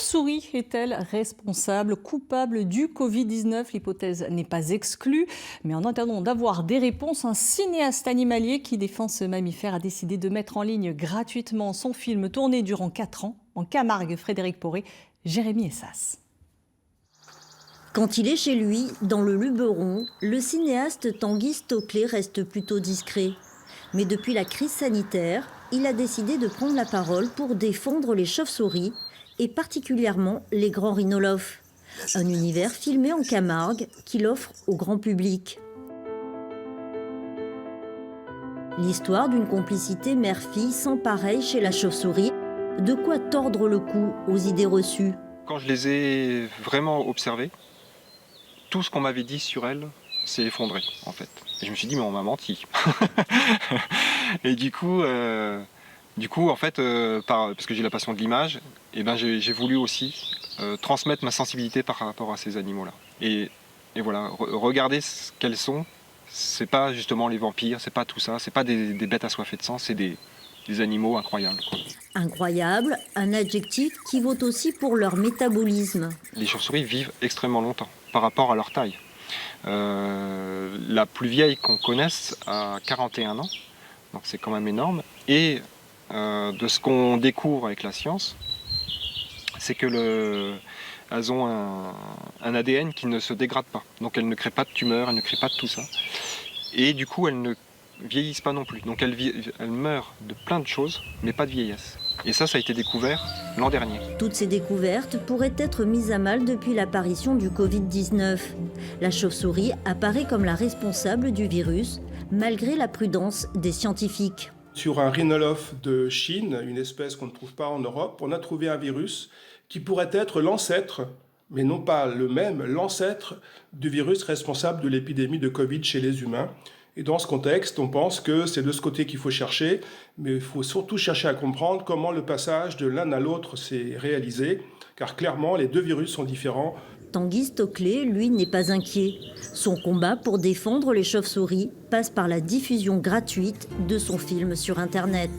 chauve-souris est-elle responsable, coupable du Covid-19? L'hypothèse n'est pas exclue, mais en attendant d'avoir des réponses, un cinéaste animalier qui défend ce mammifère a décidé de mettre en ligne gratuitement son film tourné durant 4 ans en Camargue. Frédéric Poré, Jérémy Essas. Quand il est chez lui, dans le Luberon, le cinéaste Tanguy Stoclet reste plutôt discret. Mais depuis la crise sanitaire, il a décidé de prendre la parole pour défendre les chauves-souris et particulièrement les grands rhinolophes. Un univers filmé en Camargue qu'il offre au grand public. L'histoire d'une complicité mère-fille sans pareil chez la chauve-souris, de quoi tordre le cou aux idées reçues. Quand je les ai vraiment observées, tout ce qu'on m'avait dit sur elles s'est effondré en fait. Et je me suis dit mais on m'a menti. Et du coup en fait, parce que j'ai la passion de l'image, et ben j'ai voulu aussi transmettre ma sensibilité par rapport à ces animaux-là. Et voilà, regarder ce qu'elles sont, c'est pas justement les vampires, c'est pas tout ça, c'est pas des bêtes assoiffées de sang, c'est des animaux incroyables, quoi. Incroyable, un adjectif qui vaut aussi pour leur métabolisme. Les chauves-souris vivent extrêmement longtemps par rapport à leur taille. La plus vieille qu'on connaisse a 41 ans, donc c'est quand même énorme. Et de ce qu'on découvre avec la science, c'est que elles ont un ADN qui ne se dégrade pas. Donc elles ne créent pas de tumeurs, elles ne créent pas de tout ça. Et du coup, elles ne vieillissent pas non plus. Donc elles meurent de plein de choses, mais pas de vieillesse. Et ça a été découvert l'an dernier. Toutes ces découvertes pourraient être mises à mal depuis l'apparition du Covid-19. La chauve-souris apparaît comme la responsable du virus, malgré la prudence des scientifiques. Sur un rhinolophe de Chine, une espèce qu'on ne trouve pas en Europe, on a trouvé un virus qui pourrait être l'ancêtre, mais non pas le même, l'ancêtre du virus responsable de l'épidémie de Covid chez les humains. Et dans ce contexte, on pense que c'est de ce côté qu'il faut chercher, mais il faut surtout chercher à comprendre comment le passage de l'un à l'autre s'est réalisé, car clairement, les deux virus sont différents. Tanguy Stoclet, lui, n'est pas inquiet. Son combat pour défendre les chauves-souris passe par la diffusion gratuite de son film sur Internet.